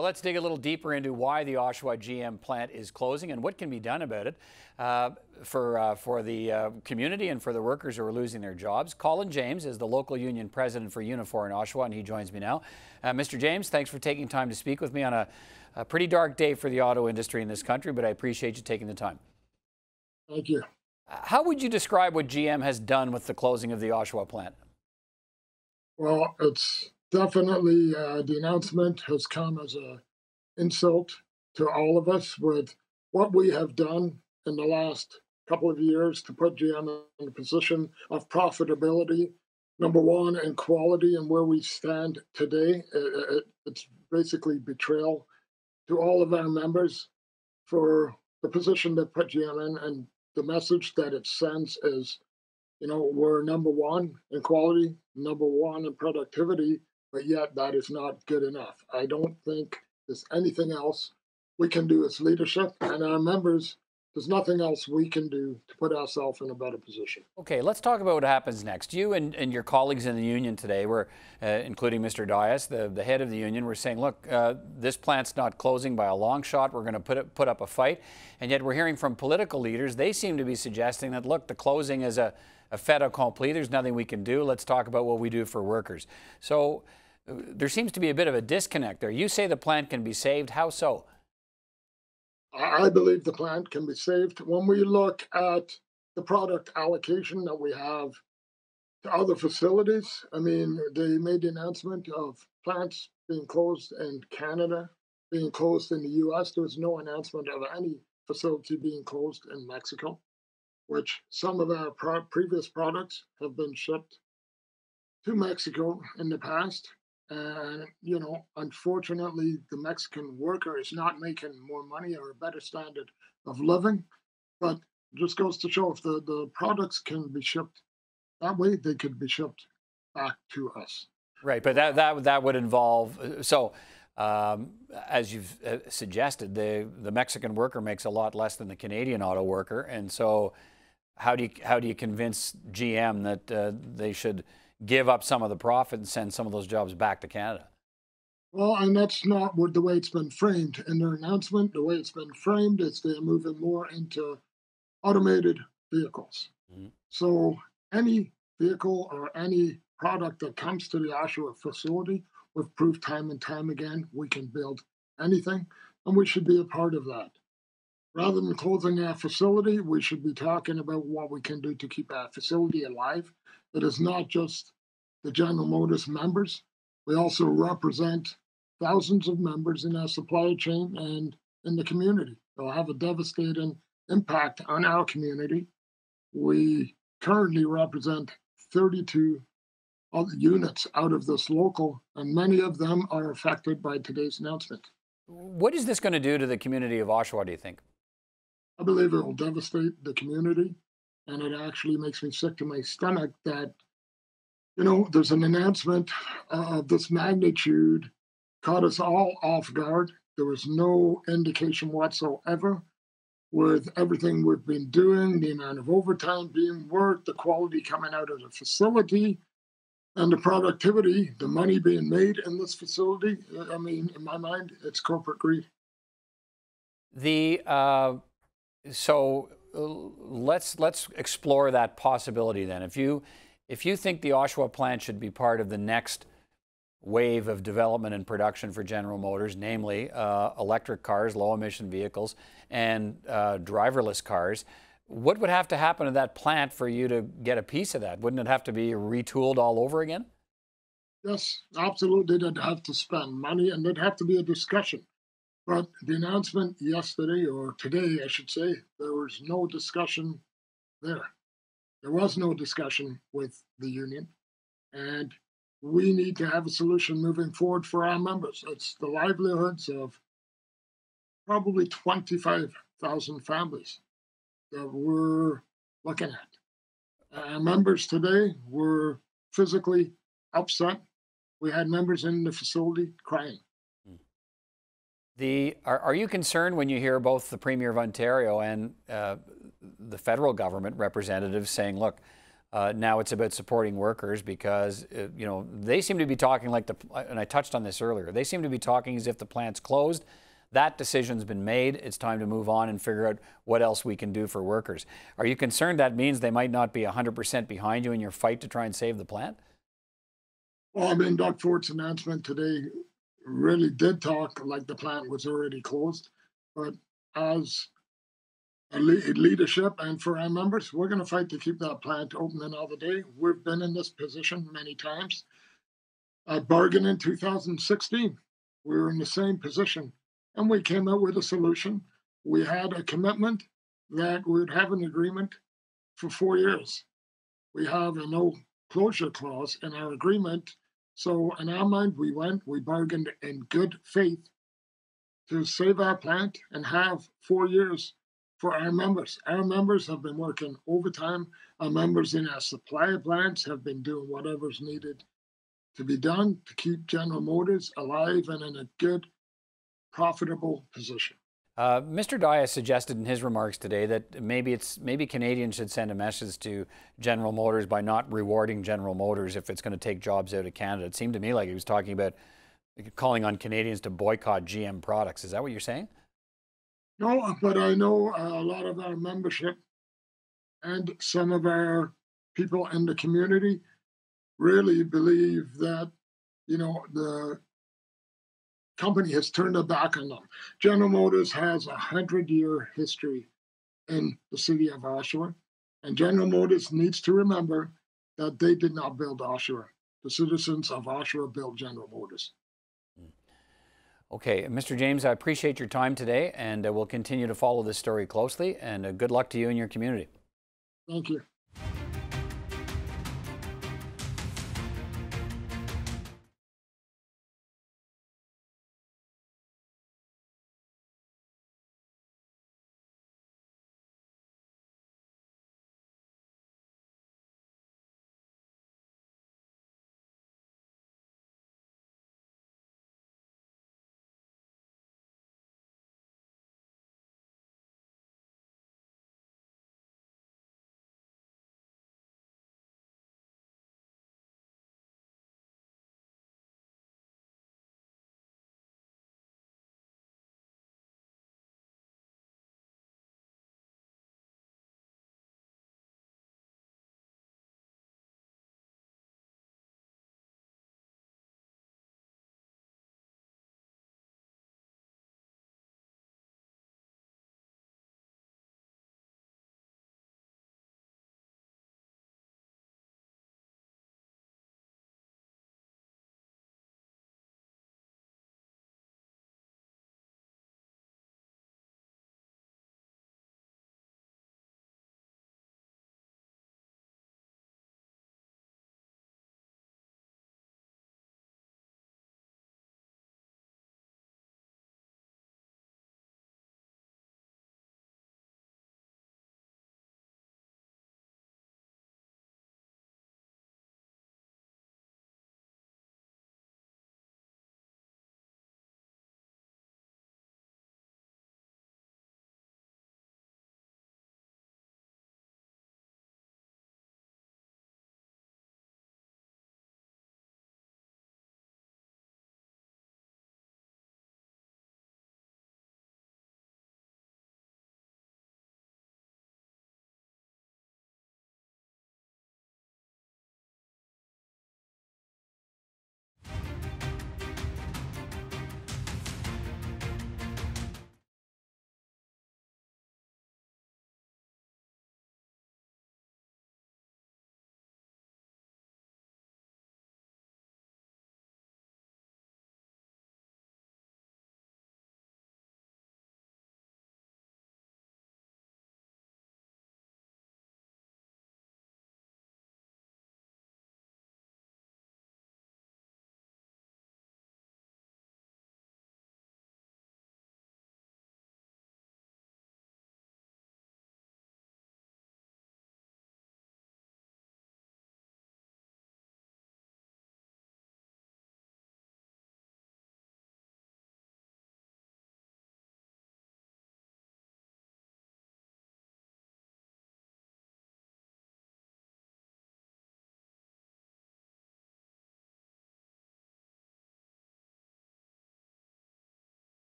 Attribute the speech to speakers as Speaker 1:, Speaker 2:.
Speaker 1: Well, let's dig a little deeper into why the Oshawa GM plant is closing and what can be done about it for the community and for the workers who are losing their jobs. Colin James is the local union president for Unifor in Oshawa, and he joins me now. Mr. James, thanks for taking time to speak with me on a pretty dark day for the auto industry in this country, but I appreciate you taking the time.
Speaker 2: Thank you.
Speaker 1: How would you describe what GM has done with the closing of the Oshawa plant?
Speaker 2: Well, it's definitely the announcement has come as an insult to all of us with what we have done in the last couple of years to put GM in a position of profitability, number one, and quality, and where we stand today. It's basically betrayal to all of our members for the position that put GM in, and the message that it sends is, we're number one in quality, number one in productivity, but yet that is not good enough. I don't think there's anything else we can do as leadership and our members. There's nothing else we can do to put ourselves in a better position.
Speaker 1: Okay, let's talk about what happens next. You and your colleagues in the union today, including Mr. Dias, the head of the union, were saying, look, this plant's not closing by a long shot. We're going to put up a fight. And yet we're hearing from political leaders, they seem to be suggesting that, look, the closing is a fait accompli. There's nothing we can do. Let's talk about what we do for workers. So there seems to be a bit of a disconnect there. You say the plant can be saved. How so?
Speaker 2: I believe the plant can be saved. When we look at the product allocation that we have to other facilities, I mean, they made the announcement of plants being closed in Canada, being closed in the US. There was no announcement of any facility being closed in Mexico, which some of our previous products have been shipped to Mexico in the past. And, unfortunately, the Mexican worker is not making more money or a better standard of living. But it just goes to show if the products can be shipped that way, they could be shipped back to us.
Speaker 1: Right, but that would involve, as you've suggested, the Mexican worker makes a lot less than the Canadian auto worker. And so how do you convince GM that they should give up some of the profit and send some of those jobs back to Canada?
Speaker 2: Well, and that's not the way it's been framed in their announcement. The way it's been framed is they're moving more into automated vehicles. Mm-hmm. So any vehicle or any product that comes to the Oshawa facility, we've proved time and time again, we can build anything, and we should be a part of that. Rather than closing our facility, we should be talking about what we can do to keep our facility alive. It is not just the General Motors members. We also represent thousands of members in our supply chain and in the community. They'll have a devastating impact on our community. We currently represent 32 units out of this local, and many of them are affected by today's announcement.
Speaker 1: What is this going to do to the community of Oshawa, do you think?
Speaker 2: I believe it will devastate the community, and it actually makes me sick to my stomach that, there's an announcement of this magnitude, caught us all off guard. There was no indication whatsoever with everything we've been doing, the amount of overtime being worked, the quality coming out of the facility, and the productivity, the money being made in this facility. I mean, in my mind, it's corporate greed.
Speaker 1: So let's explore that possibility then. If you think the Oshawa plant should be part of the next wave of development and production for General Motors, namely electric cars, low emission vehicles, and driverless cars, what would have to happen to that plant for you to get a piece of that? Wouldn't it have to be retooled all over again?
Speaker 2: Yes, absolutely. They'd have to spend money, and there'd have to be a discussion. But the announcement yesterday, or today, I should say, there was no discussion there. There was no discussion with the union, and we need to have a solution moving forward for our members. It's the livelihoods of probably 25,000 families that we're looking at. Our members today were physically upset. We had members in the facility crying.
Speaker 1: Are you concerned when you hear both the Premier of Ontario and the federal government representatives saying, look, Now it's about supporting workers because, you know, they seem to be talking like and I touched on this earlier, they seem to be talking as if the plant's closed. That decision's been made. It's time to move on and figure out what else we can do for workers. Are you concerned that means they might not be 100% behind you in your fight to try and save the plant?
Speaker 2: Well, I mean, Doug Fort's announcement today really did talk like the plant was already closed. But as leadership and for our members, we're going to fight to keep that plant open another day. We've been in this position many times. I bargained in 2016. We were in the same position and we came out with a solution. We had a commitment that we'd have an agreement for 4 years. We have a no closure clause in our agreement. So in our mind, we bargained in good faith to save our plant and have 4 years for our members. Our members have been working overtime. Our members in our supplier plants have been doing whatever's needed to be done to keep General Motors alive and in a good, profitable position.
Speaker 1: Mr. Dias suggested in his remarks today that maybe Canadians should send a message to General Motors by not rewarding General Motors if it's going to take jobs out of Canada. It seemed to me like he was talking about calling on Canadians to boycott GM products. Is that what you're saying?
Speaker 2: No, but I know a lot of our membership and some of our people in the community really believe that, you know, the company has turned their back on them. General Motors has a 100-year history in the city of Oshawa, and General Motors needs to remember that they did not build Oshawa. The citizens of Oshawa built General Motors.
Speaker 1: Okay, Mr. James, I appreciate your time today, and we'll continue to follow this story closely, and good luck to you and your community.
Speaker 2: Thank you.